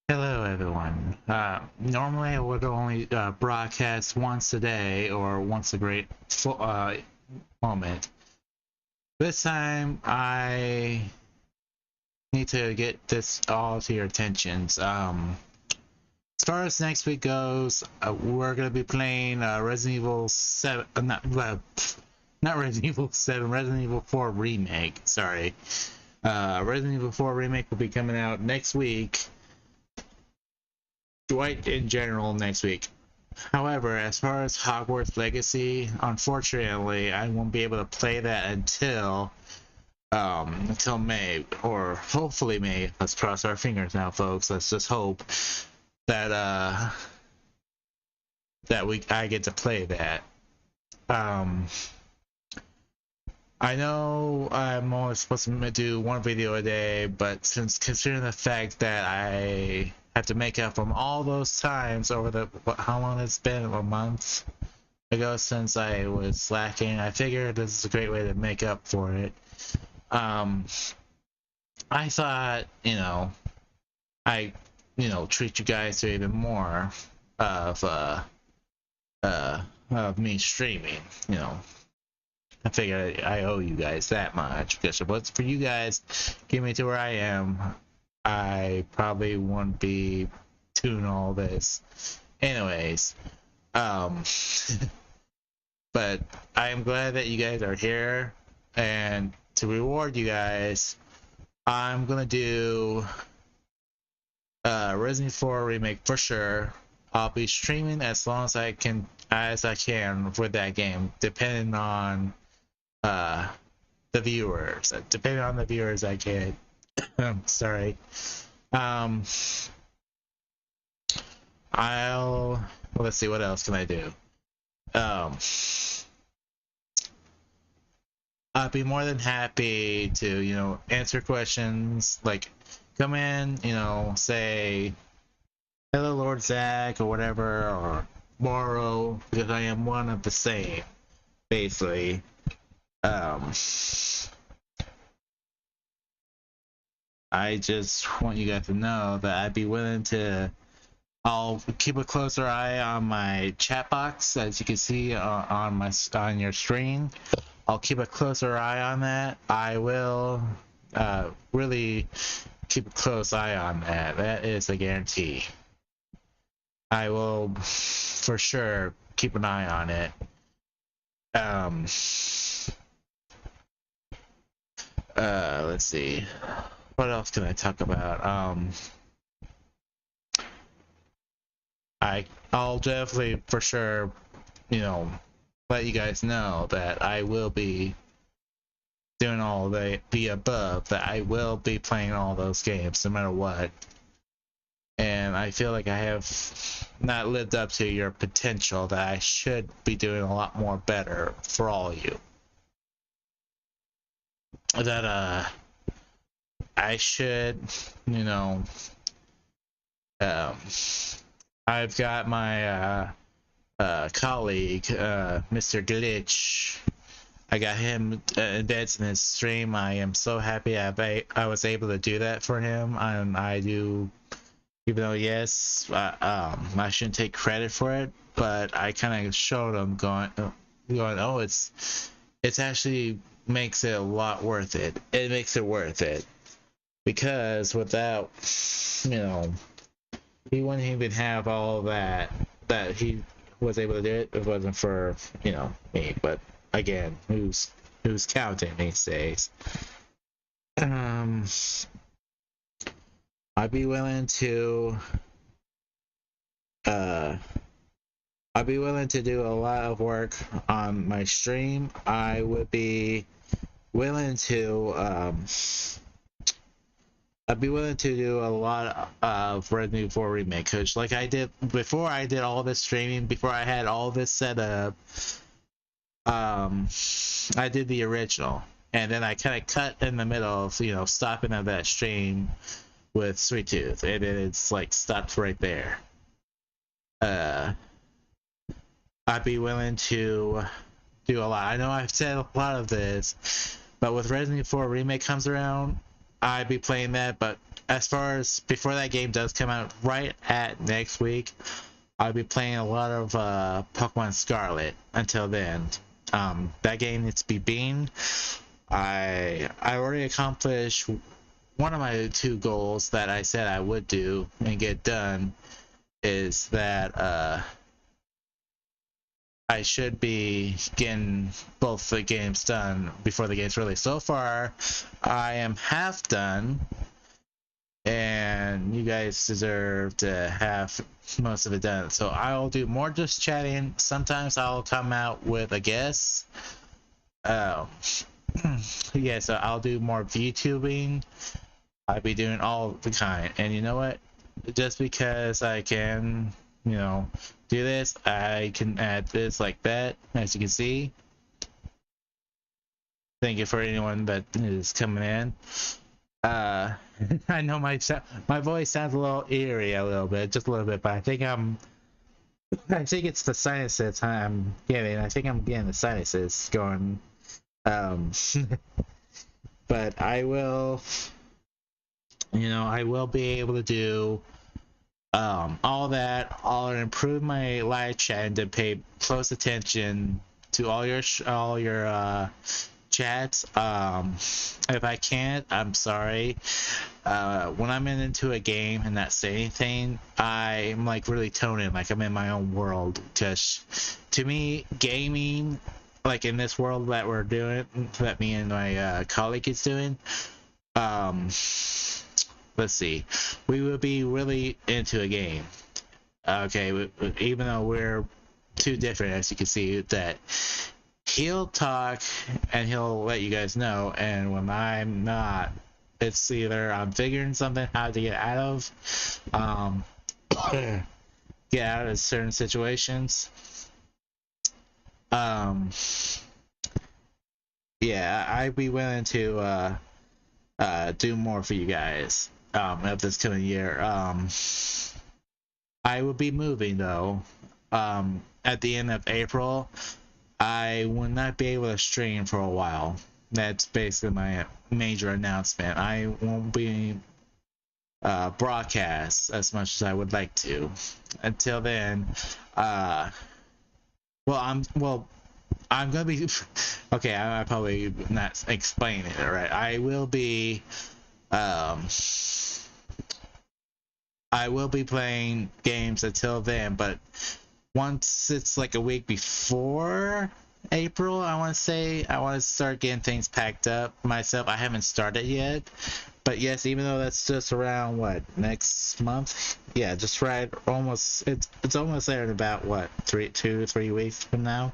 Hello, everyone. Normally, I would only broadcast once a day or once a great moment. This time, I need to get this all to your attentions. As far as next week goes, we're gonna be playing Resident Evil 7. Not Resident Evil 7. Resident Evil 4 remake. Sorry. Resident Evil 4 remake will be coming out next week. Dwight in general next week. However, as far as Hogwarts Legacy, unfortunately, I won't be able to play that until May, or hopefully May. Let's cross our fingers now, folks. Let's just hope that I get to play that. Um, I know I'm only supposed to do one video a day, but since considering the fact that I have to make up from all those times over how long it's been, a month ago since I was slacking, I figured this is a great way to make up for it. I thought, I, treat you guys to even more of me streaming. I figured I owe you guys that much because if it was for you guys get me to where I am, I probably wouldn't be doing all this. Anyways, but I am glad that you guys are here, and to reward you guys, I'm gonna do Resident Evil 4 remake for sure. I'll be streaming as long as I can with that game, depending on the viewers. Depending on the viewers I get. Sorry. Um, let's see, what else can I do? I'd be more than happy to, answer questions, like come in, say hello Lord Zach or whatever, or Morrow, because I am one of the same, basically. I just want you guys to know that I'd be willing to. I'll keep a closer eye on my chat box, as you can see on your screen. I'll keep a closer eye on that. I will really keep a close eye on that. That is a guarantee. I will for sure keep an eye on it. Let's see. What else can I talk about? I'll definitely for sure, let you guys know that I will be doing all the above, that I will be playing all those games no matter what. And I feel like I have not lived up to your potential, that I should be doing a lot more better for all of you. That I should, I've got my colleague, Mr. Glitch. I got him embeds in his stream. I am so happy I was able to do that for him, and I do. Even though yes, I shouldn't take credit for it, but I kind of showed him going, oh, it's actually makes it a lot worth it. It makes it worth it because without, he wouldn't even have all that he was able to do it if it wasn't for me. But again, who's counting these days? I'd be willing to do a lot of work on my stream. I would be willing to do a lot of Resident Evil 4 remake, because like I did before I did all this streaming, before I had all this set up, I did the original, and then I kind of cut in the middle of stopping of that stream with Sweet Tooth, and then it's like stopped right there. I'd be willing to do a lot. I know I've said a lot of this, but with Resident Evil 4 remake comes around, I'd be playing that. But as far as before that game does come out, right at next week, I'll be playing a lot of Pokemon Scarlet until then. That game needs to be beaten. I already accomplished one of my 2 goals that I said I would do and get done, is that I should be getting both the games done before the game's released. So far, I am half done, and you guys deserve to have most of it done. So I'll do more just chatting. Sometimes I'll come out with a guest. Yeah, so I'll do more VTubing. I'll be doing all the kind. And you know what? Just because I can, you know, do this, I can add this like that, as you can see. Thank you for anyone that is coming in. I know my voice sounds a little eerie, just a little bit, but I think it's the sinuses I'm getting. I think I'm getting the sinuses going. But I will, I will be able to do all that. I'll improve my live chat and to pay close attention to all your chats. If I can't, I'm sorry. When I'm into a game and not say anything, I'm like really toning, like I'm in my own world. Because to me, gaming, like in this world that we're doing, that me and my colleague is doing, let's see, we will be really into a game. Okay, even though we're too different, as you can see, that he'll talk and he'll let you guys know, and when I'm not, it's either I'm figuring something how to get out of certain situations. Yeah, I'd be willing to do more for you guys of this coming year. I will be moving though at the end of April. I will not be able to stream for a while. That's basically my major announcement. I won't be broadcast as much as I would like to. Until then, I'm gonna be okay. I'm probably not explaining it right. I will be playing games until then, but once it's like a week before April, I want to start getting things packed up myself. I haven't started yet, but yes, even though that's just around next month, yeah, just right, almost, it's almost there in about 2 to 3 weeks from now.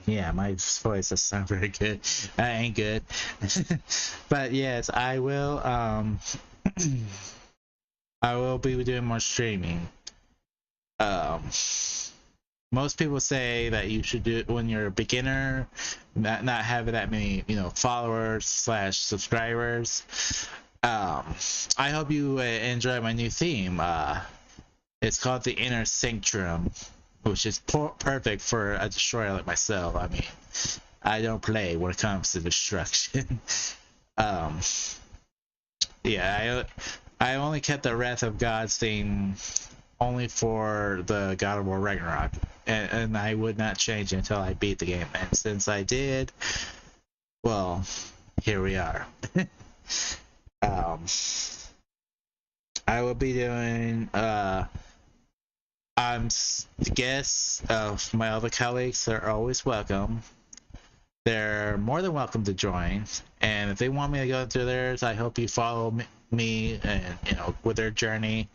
Yeah, my voice doesn't sound very good. I ain't good. But yes, I will I will be doing more streaming. Most people say that you should do it when you're a beginner, not having that many, followers / subscribers. I hope you enjoy my new theme. It's called the Inner Sanctum, which is perfect for a destroyer like myself. I mean, I don't play when it comes to destruction. Yeah, I only kept the Wrath of God's theme only for the God of War Ragnarok, and I would not change it until I beat the game. And since I did, well, here we are. I will be doing the guests of my other colleagues. They're always welcome. They're more than welcome to join, and if they want me to go through theirs, I hope you follow me and with their journey.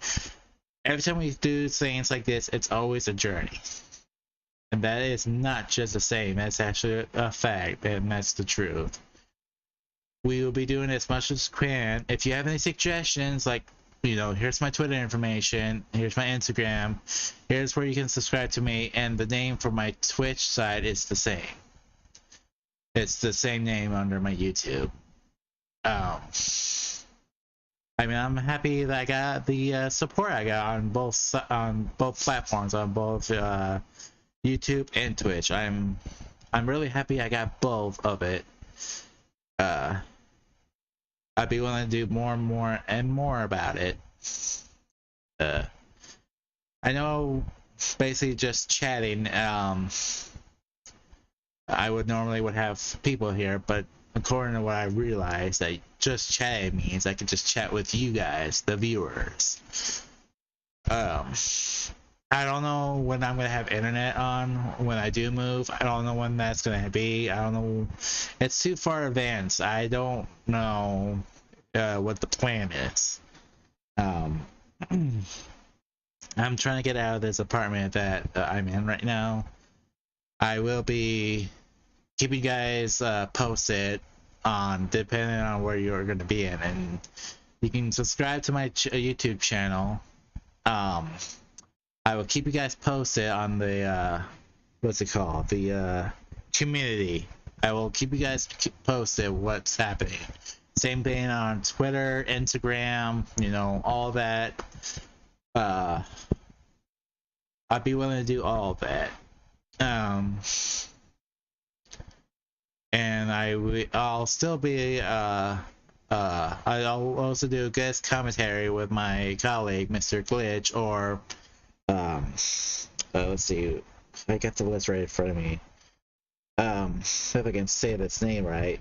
Every time we do things like this, it's always a journey, and that is not just a saying, that's actually a fact, and that's the truth. We will be doing as much as we can. If you have any suggestions, like, here's my Twitter information, here's my Instagram, here's where you can subscribe to me, and the name for my Twitch site is the same. It's the same name under my YouTube. I mean, I'm happy that I got the support I got on both platforms, on both YouTube and Twitch. I'm really happy I got both of it. uh, I'd be willing to do more and more and more about it. Uh, I know, basically just chatting. I would normally would have people here, but according to what I realized, that just chatting means I can just chat with you guys, the viewers. Um, I don't know when I'm gonna have internet on when I do move. I don't know when that's gonna be. I don't know. It's too far advanced. I don't know what the plan is. Um, I'm trying to get out of this apartment that I'm in right now. I will be keeping you guys posted on depending on where you're going to be in, and you can subscribe to my YouTube channel. I will keep you guys posted on the what's it called, the community. I will keep you guys posted what's happening. Same thing on Twitter, Instagram, you know, all that. I'd be willing to do all of that. And I'll still be I'll also do guest commentary with my colleague Mr. Glitch, or let's see, I got the list right in front of me. If I can say this name right.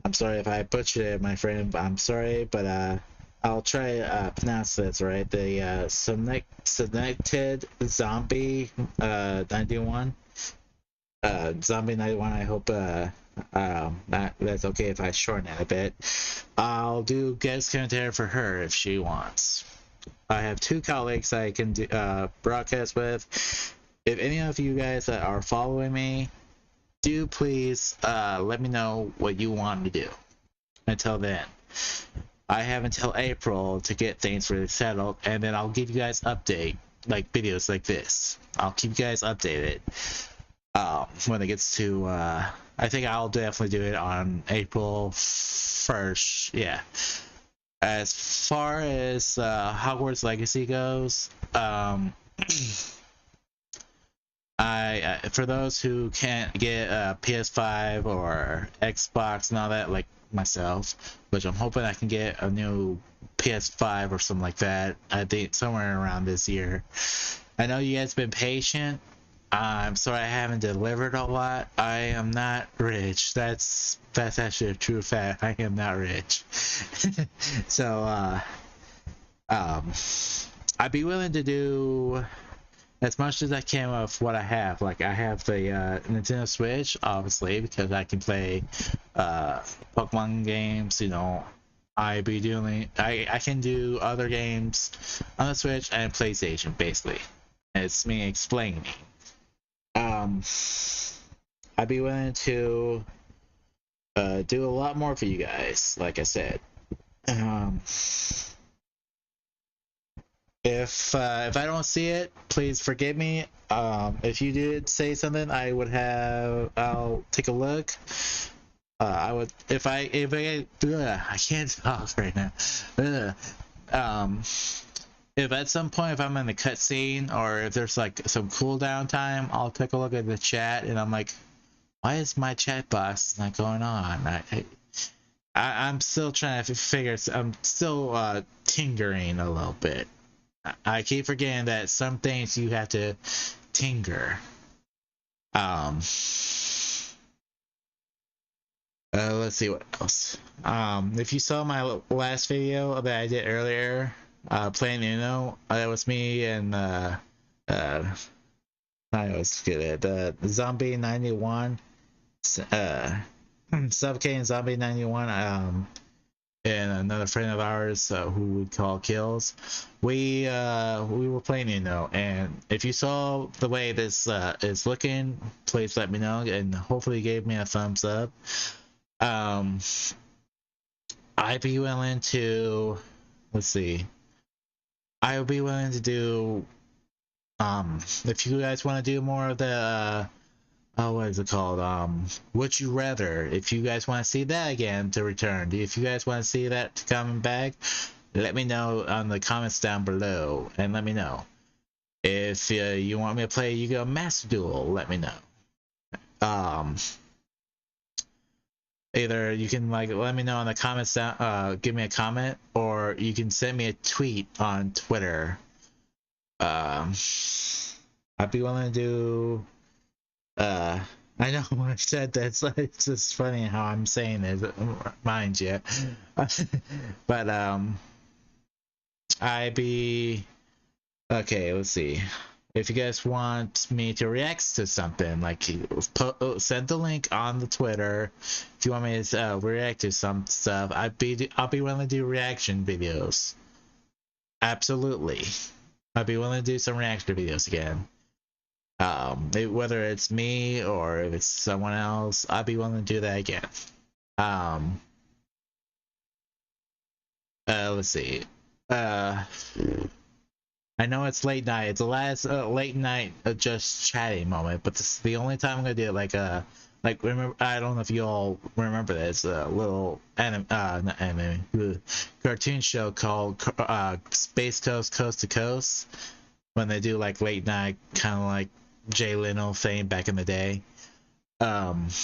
I'm sorry if I butchered it, my friend. I'm sorry, but I'll try pronounce this right. The Selected Zombie 91. Zombie 91. I hope that's okay if I shorten it a bit. I'll do guest commentary for her if she wants. I have two colleagues I can do, broadcast with. If any of you guys that are following me, do please let me know what you want to do. Until then, I have until April to get things really settled, and then I'll give you guys update, like videos like this. I'll keep you guys updated when it gets to. I think I'll definitely do it on April 1st. Yeah. As far as Hogwarts Legacy goes, I for those who can't get a PS5 or Xbox and all that, like myself, which I'm hoping I can get a new PS5 or something like that. I think somewhere around this year. I know you guys been patient. I'm sorry I haven't delivered a lot. I am not rich. That's actually a true fact. I am not rich. So I'd be willing to do as much as I can with what I have. Like, I have the Nintendo Switch, obviously, because I can play Pokemon games. You know, I can do other games on the Switch and PlayStation. Basically, it's me explaining. I'd be willing to do a lot more for you guys, like I said. If I don't see it, please forgive me. If you did say something, I'll take a look. I would if I can't talk right now. If at some point, if I'm in the cutscene or if there's like some cooldown time, I'll take a look at the chat and I'm like, why is my chat box not going on? I'm still trying to figure. I'm still tinkering a little bit. I keep forgetting that some things you have to tinker. Let's see what else. If you saw my last video that I did earlier, playing Uno, that was me and I always get it. The Zombie 91, Suffocating Zombie 91, and another friend of ours who we call Kills. We were playing Uno, and if you saw the way this is looking, please let me know, and hopefully you gave me a thumbs up. I'd be willing to, let's see, I would be willing to do, if you guys want to do more of the, what is it called, Would You Rather, if you guys want to see that again to return, if you guys want to see that coming back, let me know on the comments down below, and let me know. If you want me to play Yu-Gi-Oh! Master Duel, let me know. either you can like let me know in the comments down, give me a comment, or you can send me a tweet on Twitter. I'd be willing to do. I know when I said that, it's just funny how I'm saying it, mind you. But I be okay. Let's see. If you guys want me to react to something, like send the link on the Twitter. If you want me to react to some stuff, I'll be willing to do reaction videos. Absolutely, I'd be willing to do some reaction videos again. Whether it's me or if it's someone else, I'd be willing to do that again. Let's see. I know it's late night. It's the last late night just chatting moment, but this is the only time I'm gonna do it. Like remember, I don't know if you all remember this little not anime, cartoon show called Space Coast Coast to Coast, when they do like late night, kind of like Jay Leno thing back in the day. What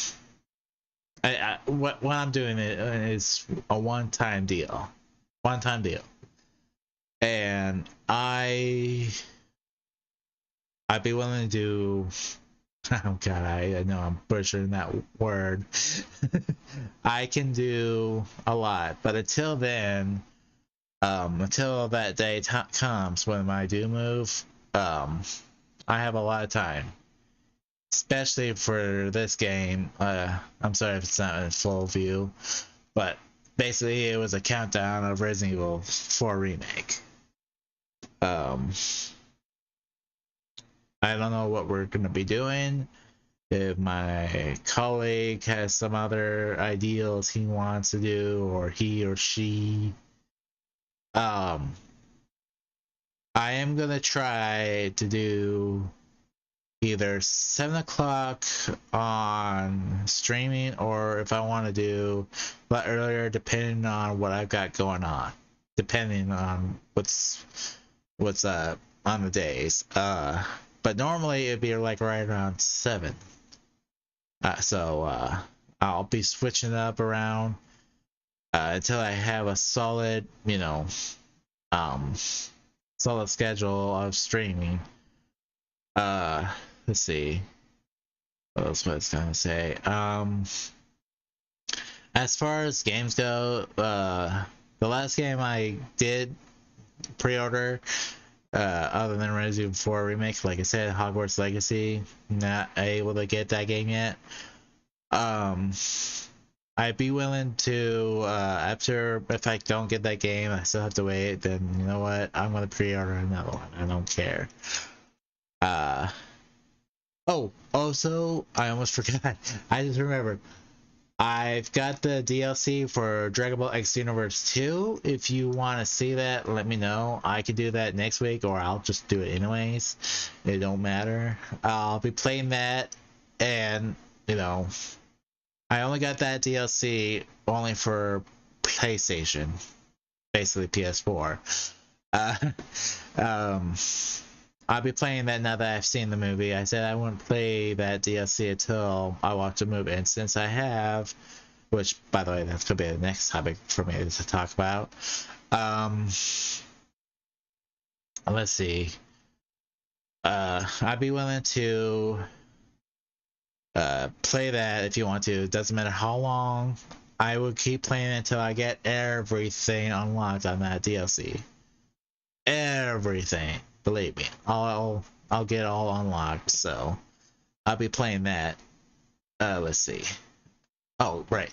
I'm doing is a one-time deal, and I'd be willing to do. Oh god, I know I'm butchering that word. I can do a lot, but until then, until that day comes when I do move, I have a lot of time. Especially for this game. I'm sorry if it's not in full view, but basically it was a countdown of Resident Evil 4 Remake. I don't know what we're gonna be doing. If my colleague has some other ideals he wants to do, or he or she, I am gonna try to do either 7 o'clock on streaming, or if I want to do a lot earlier, depending on what I've got going on, depending on what's on the days. But normally it'd be like right around 7. So I'll be switching up around until I have a solid, solid schedule of streaming. Let's see. What else was I gonna say? As far as games go, the last game I did pre-order, other than Resident Evil 4 Remake, like I said, Hogwarts Legacy, not able to get that game yet. I'd be willing to, after, if I don't get that game, I still have to wait, then you know what? I'm gonna pre-order another one. I don't care. Oh, also, I almost forgot. I just remembered. I've got the DLC for Dragon Ball X Universe 2. If you want to see that, let me know. I could do that next week, or I'll just do it anyways. It don't matter. I'll be playing that, and, I only got that DLC only for PlayStation. Basically PS4. I'll be playing that now that I've seen the movie. I said I wouldn't play that DLC until I watch the movie, and since I have, which, by the way, that's going to be the next topic for me to talk about. Let's see. I'd be willing to play that if you want to. It doesn't matter how long. I would keep playing it until I get everything unlocked on that DLC. Everything. Believe me, I'll get it all unlocked, so I'll be playing that. Let's see. Oh, right.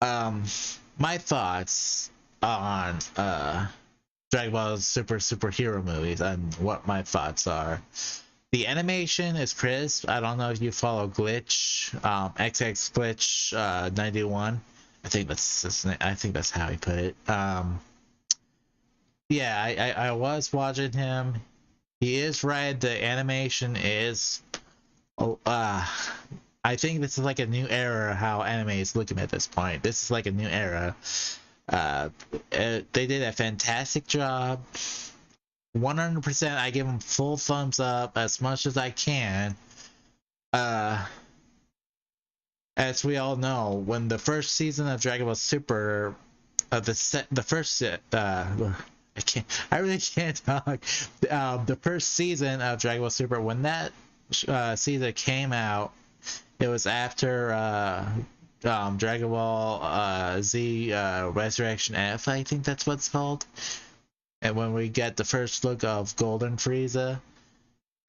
My thoughts on Dragon Ball superhero movies and what my thoughts are. The animation is crisp. I don't know if you follow Glitch, XX Glitch 91. I think that's how he put it. Yeah, I was watching him. He is right. The animation is. I think this is like a new era how anime is looking at this point. This is like a new era. They did a fantastic job. 100%. I give them full thumbs up as much as I can. as we all know, when the first season of Dragon Ball Super, the first I can't, I really can't talk. The first season of Dragon Ball Super, when that season came out, it was after Dragon Ball Z Resurrection F, I think that's what it's called. And when we get the first look of Golden Frieza,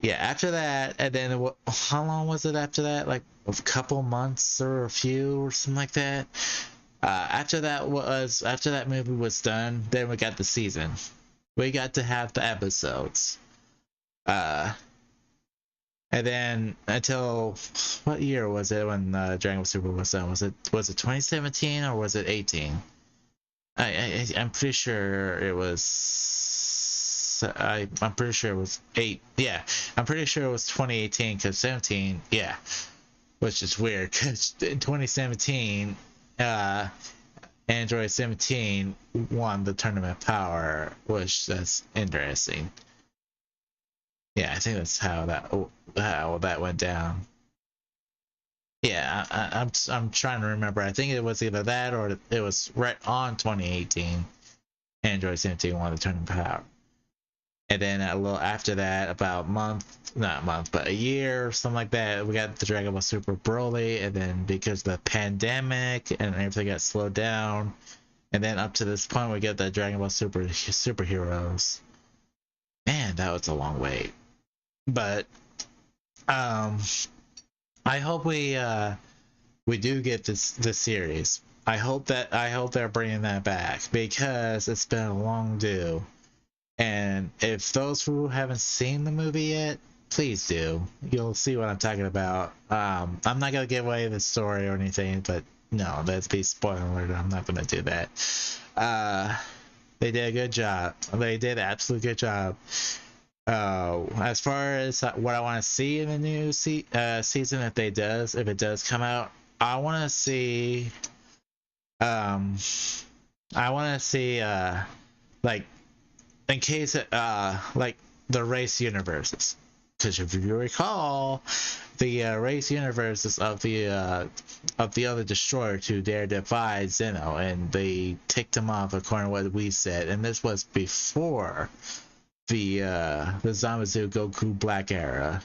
yeah, after that, and then how long was it after that? Like a couple months or a few or something like that. After that movie was done, then we got the season. We got to have the episodes. Uh, and then until what year was it when Dragon Ball Super was done? Was it 2017 or was it 18? I'm pretty sure it was. I'm pretty sure it was 8. Yeah, I'm pretty sure it was 2018 because 17. Yeah, which is weird because in 2017, Android 17 won the tournament power, which that's interesting. Yeah, I think that's how that went down. Yeah, I'm trying to remember. I think it was either that or it was right on 2018. Android 17 won the tournament power. And then a little after that, about not a month, but a year or something like that, we got the Dragon Ball Super Broly. And then because of the pandemic and everything got slowed down, and then up to this point, we get the Dragon Ball Superheroes. Man, that was a long wait. But I hope we do get this series. I hope they're bringing that back because it's been a long due. And if those who haven't seen the movie yet, please do. You'll see what I'm talking about. I'm not gonna give away the story or anything, but no, that'd be spoiler alert. I'm not gonna do that. They did a good job. They did an absolute good job. As far as what I want to see in the new season, if it does come out, I want to see, like, in case like the race universes, because if you recall, the race universes of the other destroyer to dare defy Zeno, and they ticked him off according to what we said, and this was before the Zamasu Goku Black era.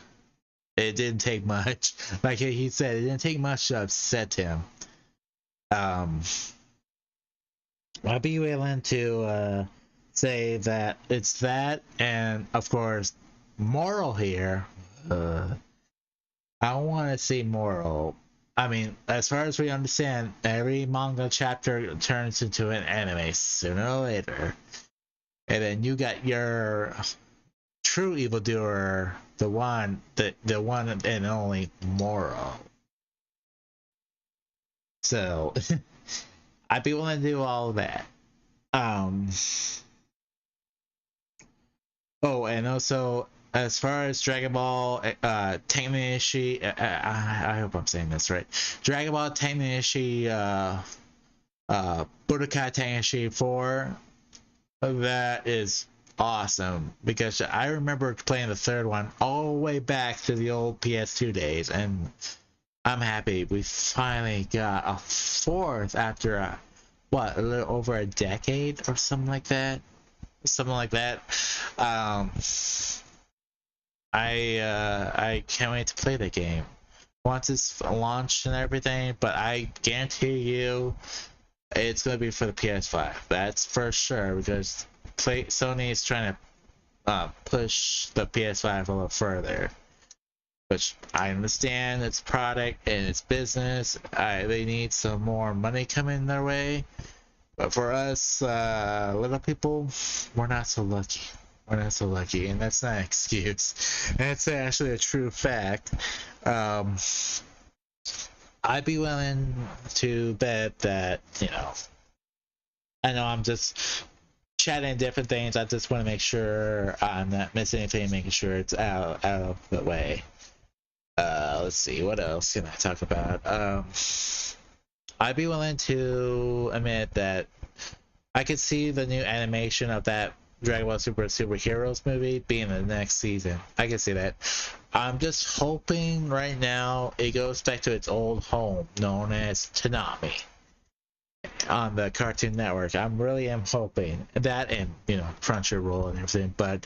It didn't take much, like he said, it didn't take much to upset him. I'll be willing to say that it's that, and of course, Moral here. I want to see Moral. I mean, as far as we understand, every manga chapter turns into an anime sooner or later. And then you got your true evildoer, the one and only Moral. So I'd be willing to do all of that. Oh, and also as far as Dragon Ball Tennishi, I hope I'm saying this right. Dragon Ball Tennishi Budokai Tennishi 4, that is awesome because I remember playing the third one all the way back to the old PS2 days, and I'm happy we finally got a fourth after a little over a decade or something like that. I can't wait to play the game once it's launched and everything, but I guarantee you it's gonna be for the PS5. That's for sure because Sony is trying to push the PS5 a little further, which I understand it's product and it's business. They need some more money coming their way, but for us little people, we're not so lucky. We're not so lucky, and that's not an excuse. That's actually a true fact. I'd be willing to bet that, I know I'm just chatting different things. I just want to make sure I'm not missing anything, making sure it's out of the way. Let's see, what else can I talk about? I'd be willing to admit that I could see the new animation of that Dragon Ball Super Superheroes movie being the next season. I can see that. I'm just hoping right now it goes back to its old home known as Toonami on the Cartoon Network. I really am hoping that, and Crunchyroll and everything. But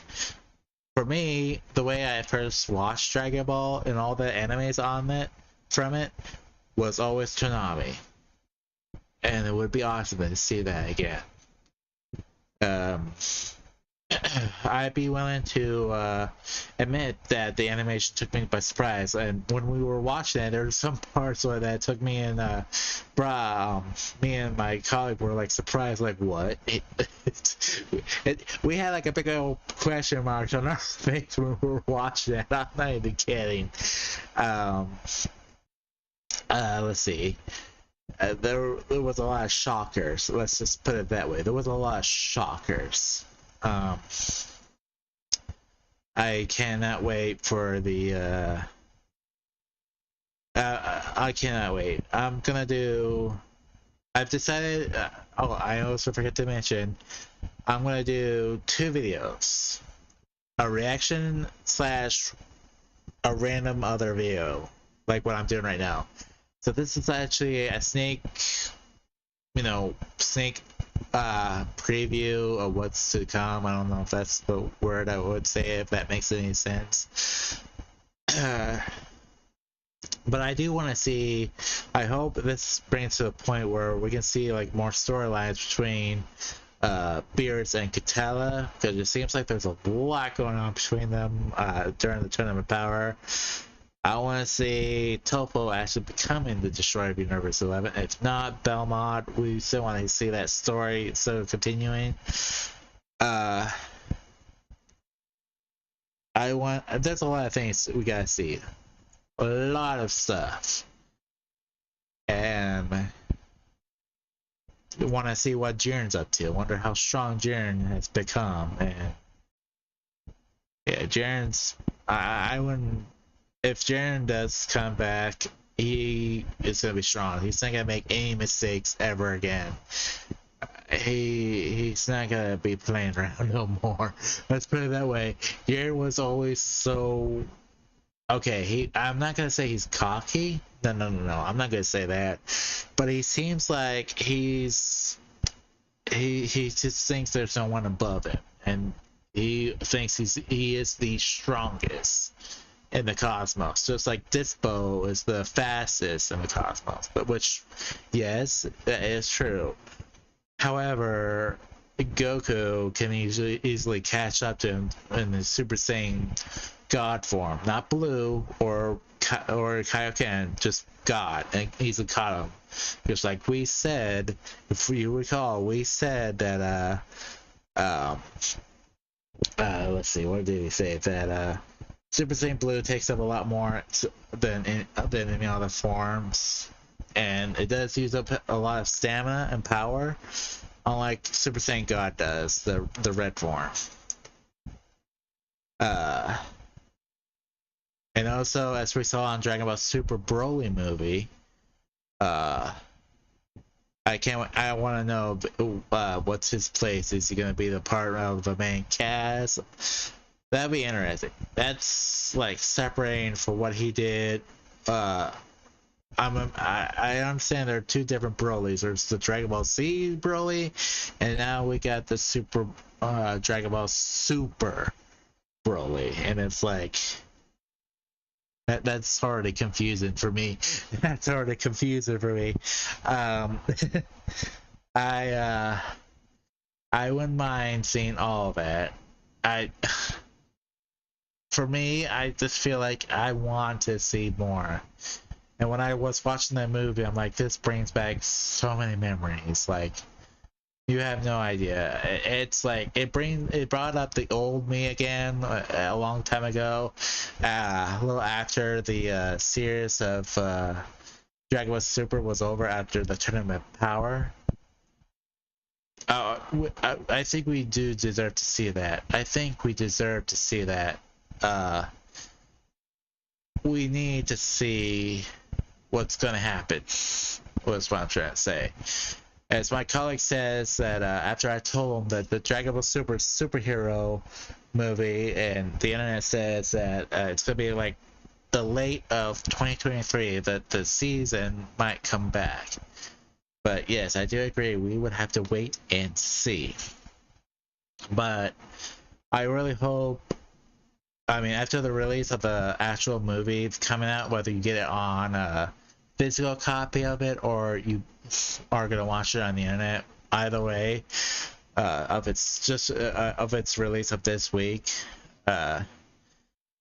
for me, the way I first watched Dragon Ball and all the animes on it from it was always Toonami, and it would be awesome to see that again. I'd be willing to admit that the animation took me by surprise, and when we were watching it, there were some parts where that took me and me and my colleague were like surprised, like what? We had like a big old question mark on our face when we were watching it. I'm not even kidding. Let's see. There was a lot of shockers. Let's just put it that way. There was a lot of shockers. I cannot wait for the. I cannot wait. I've decided. I also forgot to mention. I'm gonna do 2 videos. A reaction / a random other video, like what I'm doing right now. So this is actually a sneak preview of what's to come. I don't know if that's the word I would say, if that makes any sense. But I do want to see, I hope this brings to a point where we can see like more storylines between Beerus and Kitana, because it seems like there's a lot going on between them during the Tournament of Power. I want to see Toppo actually becoming the Destroyer of Universe 11. If not, Belmont, we still want to see that story still continuing. There's a lot of things we gotta see. A lot of stuff. And I want to see what Jiren's up to. I wonder how strong Jiren has become. And yeah, Jiren's... I wouldn't... If Jiren does come back, he is going to be strong. He's not going to make any mistakes ever again. He's not going to be playing around no more. Let's put it that way. Jiren was always so... Okay, I'm not going to say he's cocky. No. I'm not going to say that. But he seems like he just thinks there's no one above him. And he thinks he is the strongest in the cosmos, just like Dispo is the fastest in the cosmos, but which, yes, that is true. However, Goku can easily catch up to him in the Super Saiyan God form, not Blue or Kaioken, just God, and easily caught him. Just like we said, if you recall, we said that let's see, what did he say? That Super Saiyan Blue takes up a lot more than any other forms, and it does use up a lot of stamina and power, unlike Super Saiyan God does, the red form. And also, as we saw on Dragon Ball Super Broly movie, I want to know what's his place. Is he going to be the part of the main cast? That'd be interesting. That's like separating for what he did. I understand there are 2 different Brolys. There's the Dragon Ball Z Broly, and now we got the Super Dragon Ball Super Broly, and it's like that's already confusing for me. That's already confusing for me. I wouldn't mind seeing all of that. For me, I just feel like I want to see more. And when I was watching that movie, I'm like, this brings back so many memories. Like, you have no idea. It's like it brought up the old me again a long time ago, a little after the series of Dragon Ball Super was over after the Tournament of Power. I think we do deserve to see that. I think we deserve to see that. We need to see what's gonna happen. That's what I'm trying to say. As my colleague says that after I told him that the Dragon Ball Super superhero movie, and the internet says that it's gonna be like the late of 2023 that the season might come back. But yes, I do agree. We would have to wait and see. But I really hope. I mean, after the release of the actual movie coming out, whether you get it on a physical copy of it or you are gonna watch it on the internet, either way, of its release of this week, uh,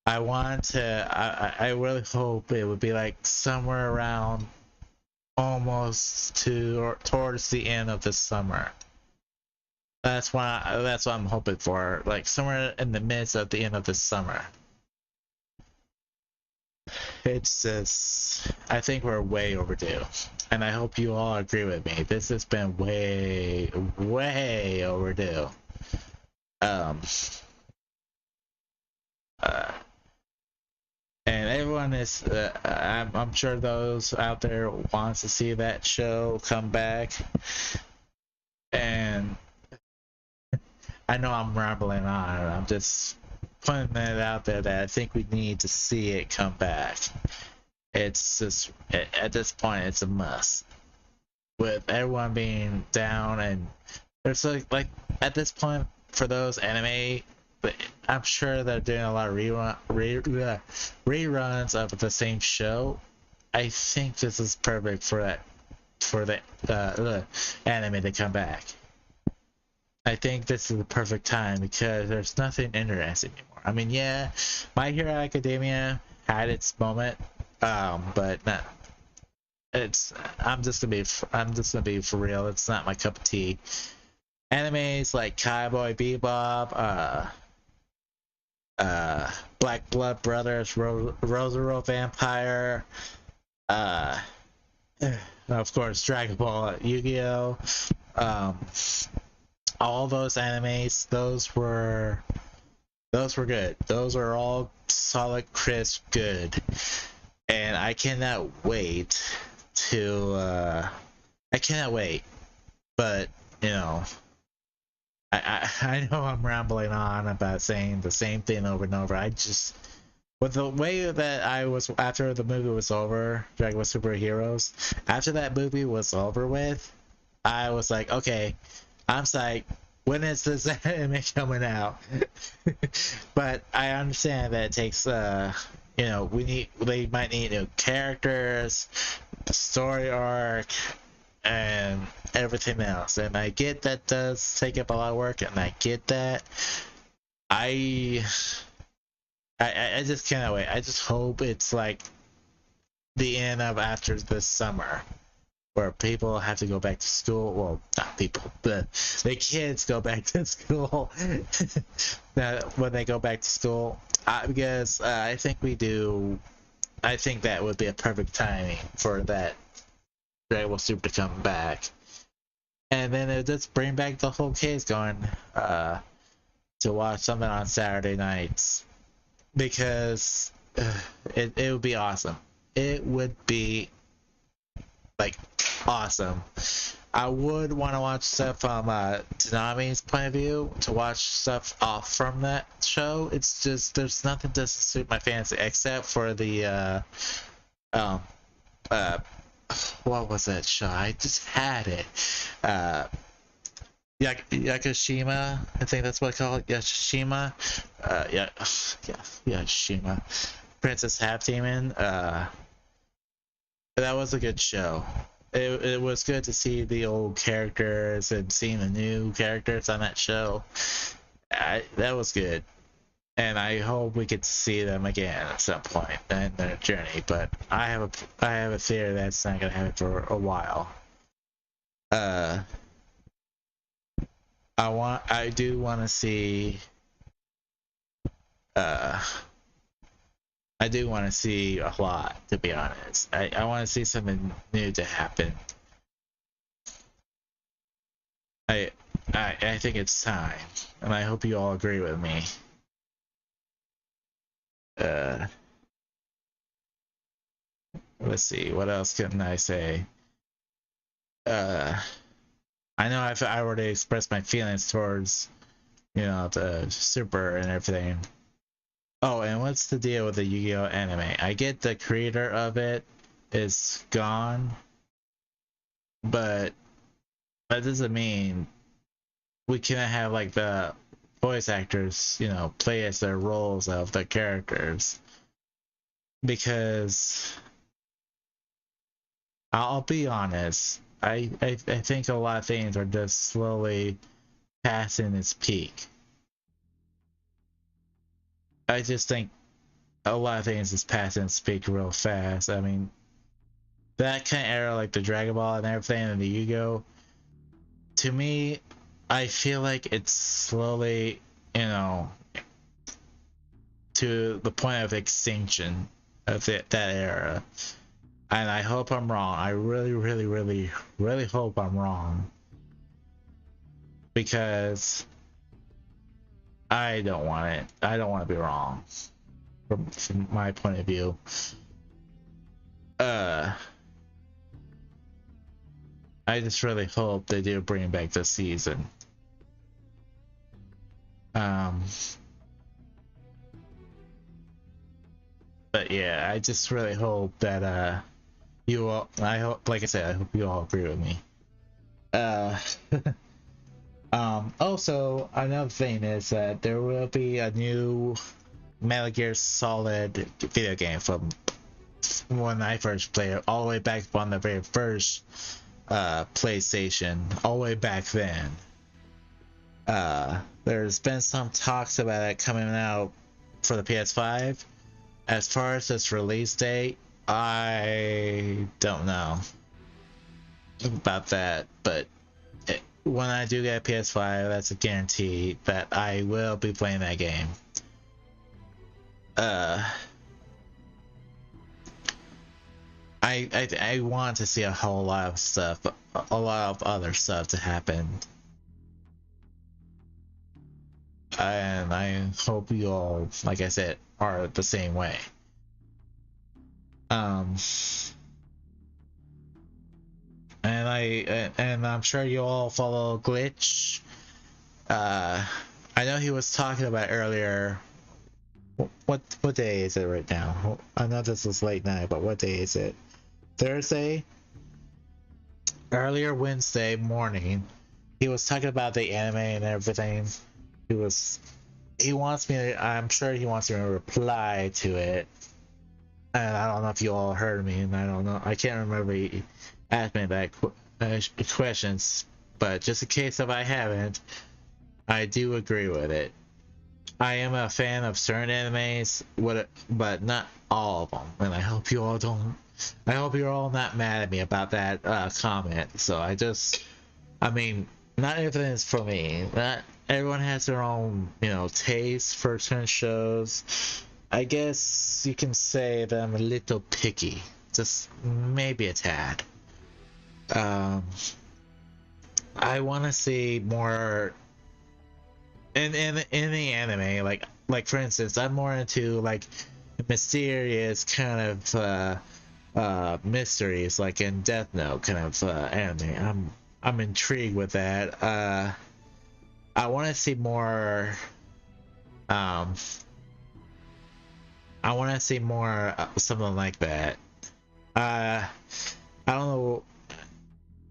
I really hope it would be like somewhere around almost to or towards the end of the summer. That's what I'm hoping for, like somewhere in the midst of the end of the summer. It's just, I think we're way overdue, and I hope you all agree with me. This has been way, way overdue. Um, uh, and everyone is, I'm sure those out there wants to see that show come back, and I know I'm rambling on. I'm just putting it out there that I think we need to see it come back. It's just at this point, it's a must. With everyone being down, and there's like at this point for those anime, but I'm sure they're doing a lot of reruns of the same show. I think this is perfect for the anime to come back. I think this is the perfect time because there's nothing interesting anymore. I mean, yeah, My Hero Academia had its moment, but not. It's I'm just gonna be for real. It's not my cup of tea. Animes like Cowboy Bebop, Black Blood Brothers, Rosero Vampire, uh, of course Dragon Ball, Yu-Gi-Oh, um, all those animes, those were good. Those are all solid, crisp, good, and I cannot wait. But you know, I know I'm rambling on about saying the same thing over and over. I just with the way that I was after the movie was over, Dragon Ball Super Heroes. After that movie was over with, I was like, okay, I'm psyched. When is this anime coming out? But I understand that it takes they might need new characters, the story arc, and everything else. And I get that does take up a lot of work, and I get that. I I just cannot wait. I just hope it's like the end of after this summer, where people have to go back to school. Well, not people, the kids go back to school. When they go back to school, because I think we do. I think that would be a perfect timing for that Dragon Ball Super to come back, and then it just bring back the whole kids going to watch something on Saturday nights, because it would be awesome. It would be like awesome. I would want to watch stuff from Tanami's point of view, to watch stuff off from that show. It's just there's nothing to suit my fancy except for the um uh what was that show? I just had it. Yakushima, I think that's what I call it. Yakushima. Yeah, yeah, Yakushima. Princess Half Demon. That was a good show. It was good to see the old characters and seeing the new characters on that show. That was good, and I hope we get to see them again at some point in their journey. But I have a theory that's not gonna happen for a while. Uh, I do want to see. Uh, I do want to see a lot, to be honest. I want to see something new to happen. I, I think it's time, and I hope you all agree with me. Uh, let's see, what else can I say? Uh, I know I already expressed my feelings towards, you know, the Super and everything. Oh, and what's the deal with the Yu-Gi-Oh anime? I get the creator of it is gone, but that doesn't mean we can't have like the voice actors, you know, play as their roles of the characters. Because I'll be honest, I think a lot of things are just slowly passing its peak. I just think a lot of things is passing its peak real fast. I mean, that kind of era, like the Dragon Ball and everything, and the Yu-Gi-Oh, to me, I feel like it's slowly, you know, to the point of extinction of that era. And I hope I'm wrong. I really, really, really, really hope I'm wrong. Because I don't want it. I don't want to be wrong. From my point of view. I just really hope they do bring back this season. But yeah, I just really hope that you all, I hope, like I said, I hope you all agree with me. Also, another thing is that there will be a new Metal Gear Solid video game from when I first played it, all the way back on the very first PlayStation, all the way back then. There's been some talks about it coming out for the PS5. As far as its release date, I don't know about that, but when I do get a PS5, that's a guarantee that I will be playing that game. I want to see a whole lot of stuff, a lot of other stuff to happen. And I hope you all, like I said, are the same way. And I'm sure you all follow Glitch. I know he was talking about earlier. What day is it right now? I know this is late night, but what day is it? Thursday? Earlier Wednesday morning, he was talking about the anime and everything. He wants me to, I'm sure he wants me to reply to it. And I don't know if you all heard me, and I don't know, I can't remember he asked me that questions, but just in case if I haven't, I do agree with it. I am a fan of certain animes, but not all of them, and I hope you all don't. I hope you're all not mad at me about that comment. So I mean, not everything is for me. Not everyone has their own, you know, taste for certain shows. I guess you can say that I'm a little picky, just maybe a tad. I want to see more in the anime, like for instance, I'm more into like mysterious kind of mysteries, like in Death Note kind of anime. I'm intrigued with that. I want to see more. I want to see more something like that. I don't know.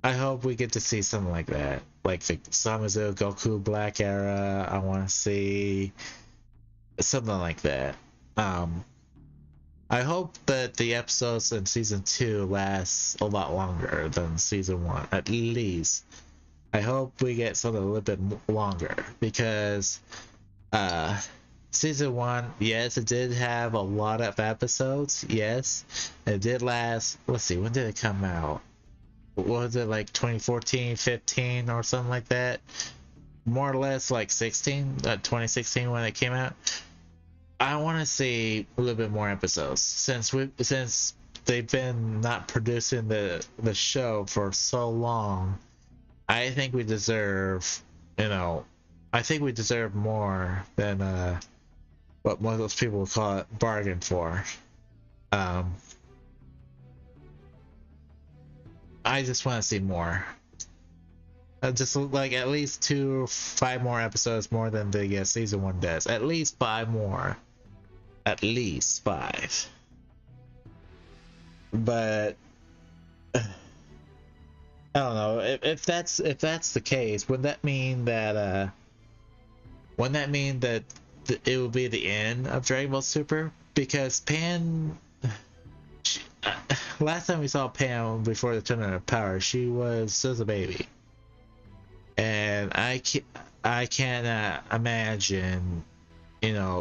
I hope we get to see something like that, like the Samazu Goku Black era. I want to see something like that. I hope that the episodes in season 2 last a lot longer than season 1, at least. I hope we get something a little bit longer because season 1, yes, it did have a lot of episodes. Yes, it did last. Let's see, when did it come out? Was it like 2014, 15 or something like that? More or less like 2016 when it came out. I want to see a little bit more episodes since they've been not producing the show for so long. I think we deserve, you know, I think we deserve more than what most people would call it bargain for. I just want to see more. Just like at least 5 more episodes more than the season 1 does. At least 5 more. At least 5. But I don't know if that's the case. Would that mean that it will be the end of Dragon Ball Super? Because Pan, last time we saw Pan before the Tournament of Power, she was just a baby, and I can't imagine,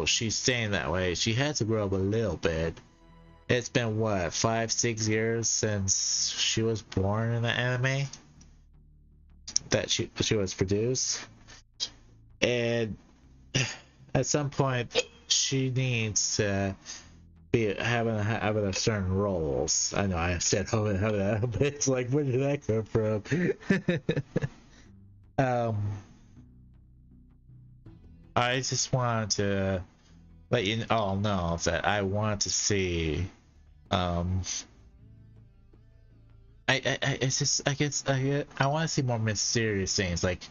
she's staying that way. She had to grow up a little bit. It's been what, 5-6 years since she was born in the anime that she was produced, and at some point she needs to be having a certain roles. I know I said but it's like, where did that come from? I just wanted to let you all know that I want to see I want to see more mysterious things, like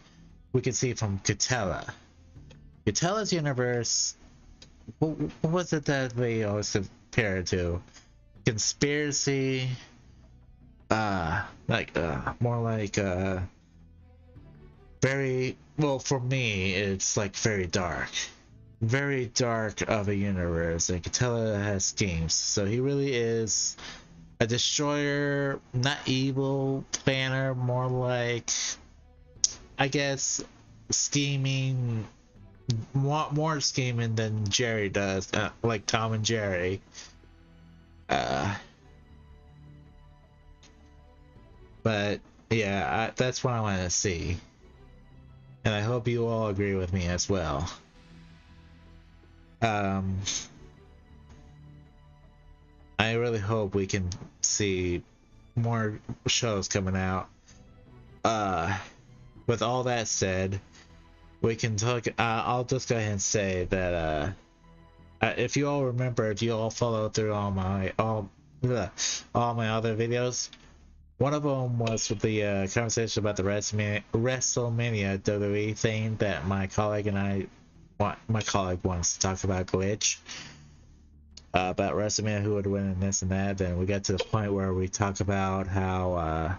we can see from Catella's universe. What was it that they always compare it to? Conspiracy, more like very, well, for me it's like very dark of a universe, and Catella has schemes. So he really is a destroyer, not evil planner, more like, I guess, scheming, more scheming than Jerry does, like Tom and Jerry. But yeah, that's what I want to see, and I hope you all agree with me as well. I really hope we can see more shows coming out. With all that said, we can talk. I'll just go ahead and say that if you all remember, if you all follow through all my other videos, one of them was with the conversation about the WrestleMania WWE thing that my colleague wants to talk about Glitch. About WrestleMania, who would win and this and that. Then we got to the point where we talk about how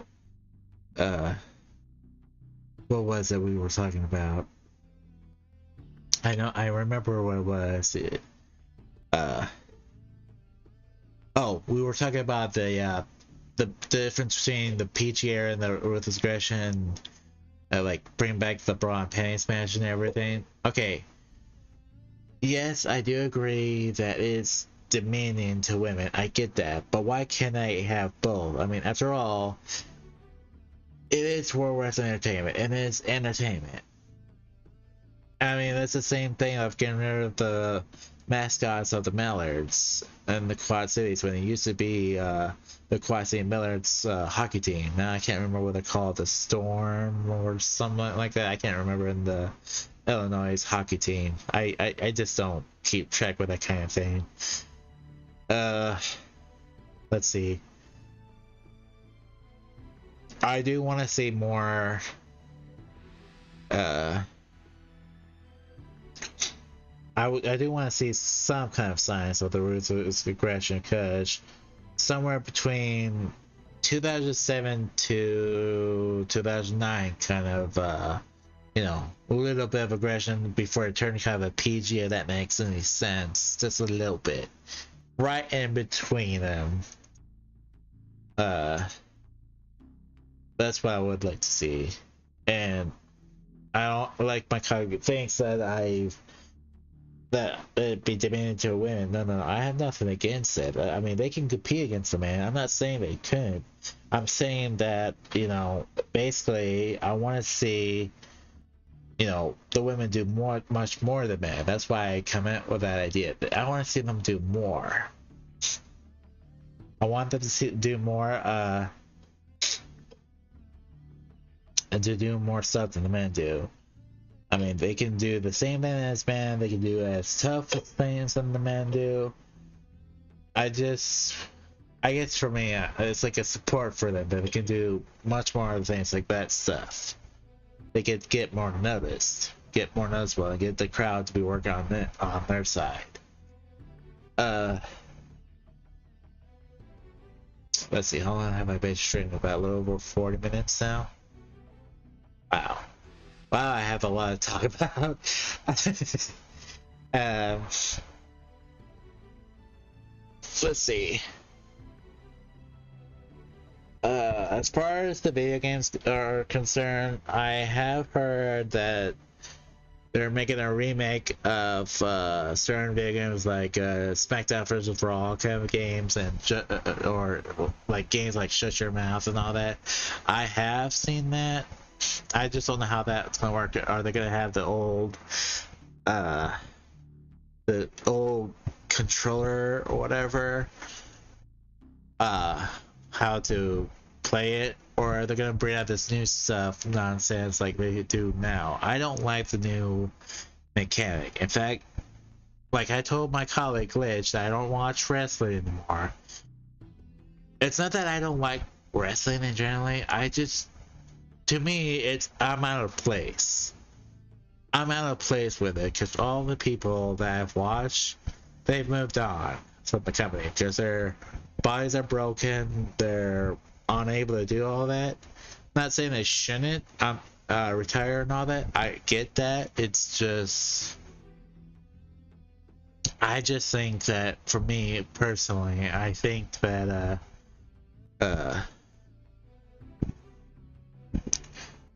what was it we were talking about? I remember what it was. We were talking about the difference between the PG era and the Ruthless Aggression, like bringing back the bra and panties match and everything. Okay. Yes, I do agree that it's demeaning to women. I get that, but why can't I have both? I mean, after all, it is World Wrestling Entertainment, and it's entertainment. I mean, that's the same thing of getting rid of the mascots of the Mallards and the Quad Cities when it used to be the Quad City Mallards hockey team. Now I can't remember what they're called, the Storm or something like that. I can't remember in the Illinois hockey team. I just don't keep track with that kind of thing. Let's see. I do want to see more I do want to see some kind of signs of the Ruthless Aggression, because somewhere between 2007 to 2009 kind of a little bit of aggression before it turned kind of a PG, if that makes any sense. Just a little bit. Right in between them. That's what I would like to see. And I don't like my colleague thinks that it'd be demeaning to women. No, I have nothing against it. I mean, they can compete against a man. I'm not saying they couldn't. I'm saying that, basically I want to see the women do much more than men. That's why I come up with that idea. I want to see them do more. I want them to do more, and to do more stuff than the men do. I mean, they can do the same thing as men. They can do as tough things than the men do. I guess for me, it's like a support for them that they can do much more of things like that stuff. they could get more noticed, get more noticeable, and get the crowd to be working on it on their side. Let's see, how long have I been streaming? About a little over 40 minutes now. Wow. Wow, I have a lot to talk about. Let's see. As far as the video games are concerned, I have heard that they're making a remake of certain video games like SmackDown vs. Raw kind of games, and or like games like Shut Your Mouth and all that. I have seen that. I just don't know how that's gonna work. Are they gonna have the old controller or whatever? How to play it, or are they gonna bring out this new stuff nonsense like they do now? I don't like the new mechanic. In fact, like I told my colleague Glitch that I don't watch wrestling anymore. It's not that I don't like wrestling in generally. To me, I'm out of place. I'm out of place with it because all the people that I've watched, they've moved on from the company because their bodies are broken. They're unable to do all that. Not saying they shouldn't retire and all that. I get that. It's just, I just think that for me personally, I think that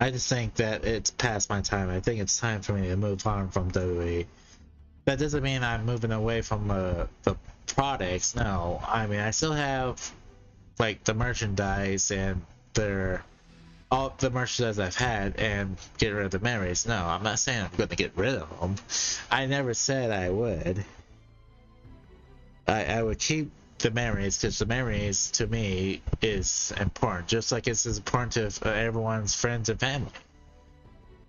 I just think that it's past my time. I think it's time for me to move on from WWE. That doesn't mean I'm moving away from the products. No, I mean I still have like the merchandise and all the merchandise I've had, and get rid of the memories. No, I'm not saying I'm going to get rid of them. I never said I would. I would keep the memories because the memories to me is important, just like it's as important to everyone's friends and family.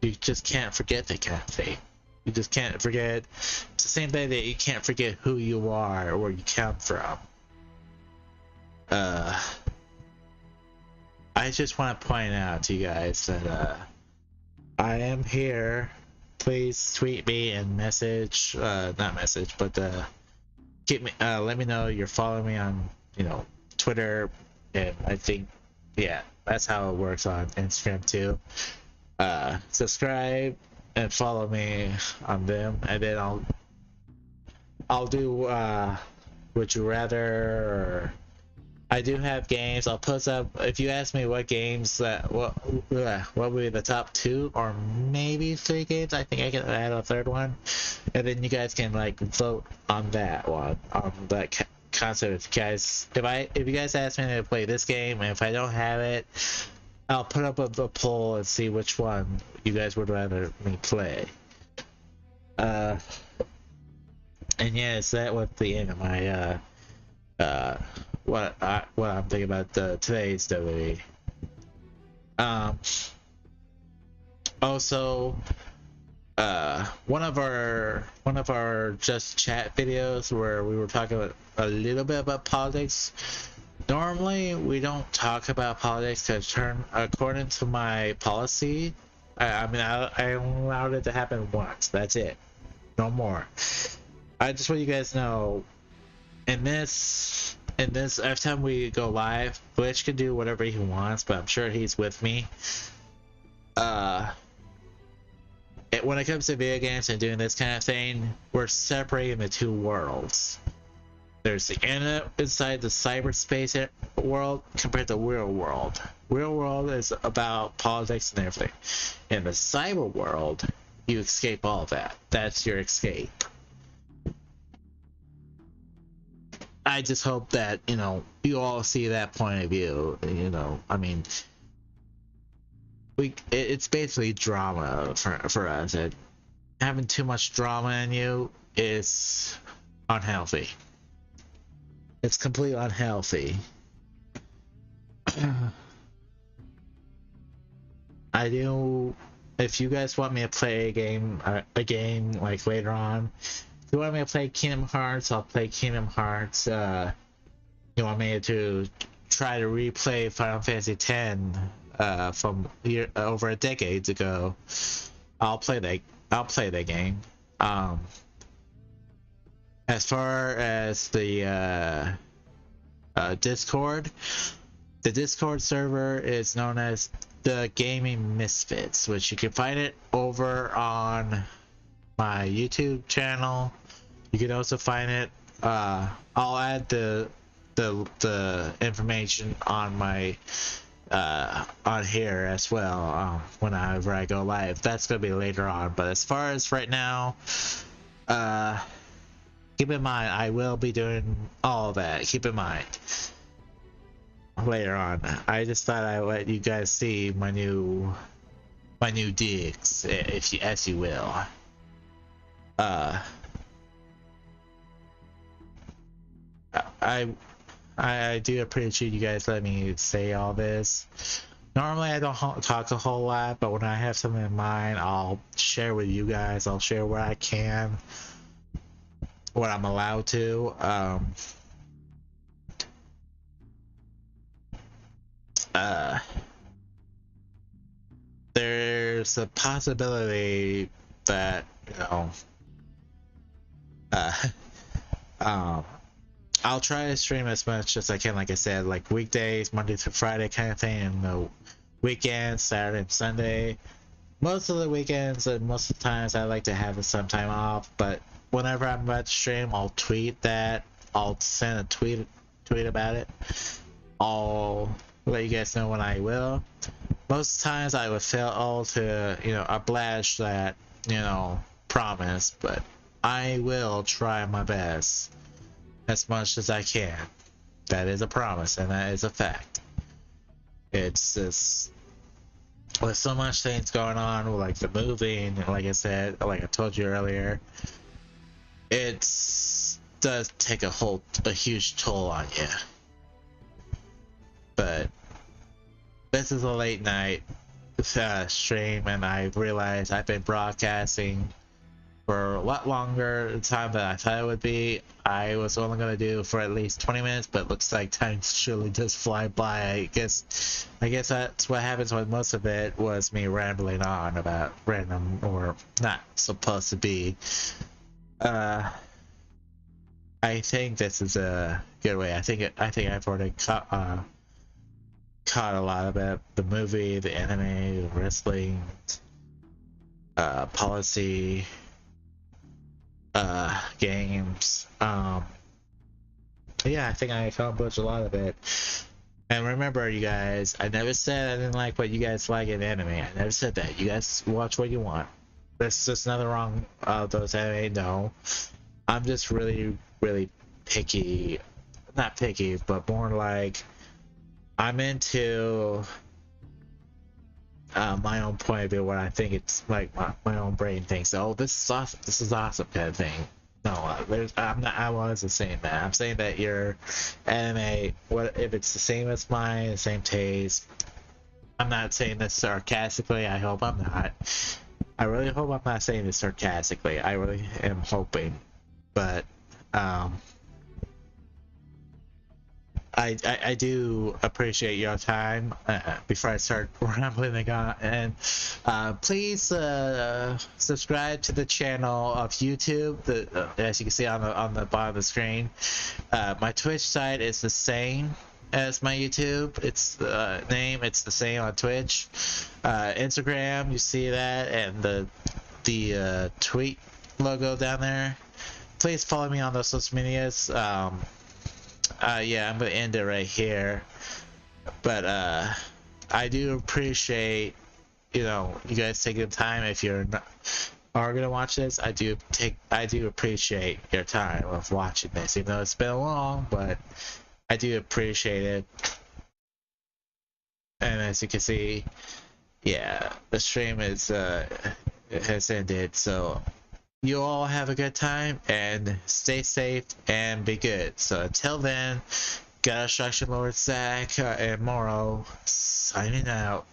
You just can't forget that kind of thing. You just can't forget. It's the same thing that you can't forget who you are or where you come from. I just want to point out to you guys that I am here. Please tweet me and message, not message, but keep me. Let me know you're following me on, Twitter, and I think, yeah, that's how it works on Instagram too. Subscribe and follow me on them, and then I'll do Would You Rather, or I do have games. I'll post up, if you ask me what games what would be the top 2 or maybe 3 games. I think I can add a third one, and then you guys can like vote on that one, on that concept. If you guys ask me to play this game, and if I don't have it, I'll put up a poll and see which one you guys would rather me play. And yes, that was the end of my what I'm thinking about today's WWE. Also, one of our just chat videos where we were talking about a little bit about politics. Normally, we don't talk about politics because, according to my policy, I allowed it to happen once. That's it. No more. I just want you guys to know, in this, every time we go live, Glitch can do whatever he wants, but I'm sure he's with me. When it comes to video games and doing this kind of thing, we're separating the two worlds. There's the internet inside the cyberspace world compared to real world. Real world is about politics and everything. In the cyber world, you escape all that. That's your escape. I just hope that, you all see that point of view. I mean, it's basically drama for us. And having too much drama in you is unhealthy. It's completely unhealthy. If you guys want me to play a game like later on, if you want me to play Kingdom Hearts, I'll play Kingdom Hearts. You want me to try to replay Final Fantasy X? from over a decade ago, I'll play that game. As far as the Discord, the Discord server is known as the Gaming Misfits, which you can find it over on my YouTube channel. You can also find it. I'll add the information on my on here as well whenever I go live. That's gonna be later on. But as far as right now, keep in mind I will be doing all of that. Keep in mind later on. I just thought I'd let you guys see my new digs, if you, as you will. I do appreciate you guys letting me say all this. Normally I don't talk a whole lot, but when I have something in mind, I'll share with you guys. I'll share where I can, what I'm allowed to. There's a possibility that, I'll try to stream as much as I can, like I said, like weekdays, Monday through Friday kind of thing, and the weekends, Saturday and Sunday. Most of the weekends and most of the times I like to have some time off, but whenever I'm about to stream, I'll tweet that. I'll send a tweet about it. I'll let you guys know when I will. Most times I would fail to, oblige that, promise, but I will try my best as much as I can. That is a promise, and that is a fact. It's just, with so much things going on, like the moving, and like I said, like I told you earlier, it does take a huge toll on you. But this is a late night stream, and I realized I've been broadcasting for a lot longer time than I thought it would be. I was only going to do for at least 20 minutes, but it looks like time surely does fly by. I guess that's what happens when most of it was me rambling on about random or not supposed to be. I think this is a good way. I think I've already caught a lot about the movie, the anime, the wrestling, policy, games. Yeah, I think I accomplished a lot of it. And remember, you guys, I never said I didn't like what you guys like in anime. I never said that. You guys watch what you want. There's just nothing wrong with those anime. No, I'm just really, really picky. Not picky, but more like I'm into my own point of view, where I think it's like my own brain thinks, oh, this is awesome kind of thing. No, I wasn't saying that. I'm saying that your anime, what if it's the same as mine, the same taste. I'm not saying this sarcastically. I hope I'm not. I really hope I'm not saying this sarcastically. I really am hoping, but I do appreciate your time. Before I start rambling again, and please subscribe to the channel of YouTube. As you can see on the bottom of the screen, my Twitch site is the same as my YouTube. It's the name. It's the same on Twitch. Instagram, you see that, and the tweet logo down there. Please follow me on those social medias. Yeah, I'm gonna end it right here, but I do appreciate you guys taking the time. If you're not are gonna watch this, I do appreciate your time of watching this, even though it's been long, but I do appreciate it. And as you can see, yeah, the stream is has ended, so you all have a good time and stay safe and be good. So until then, God Instruction Lord Zach and Moro signing out.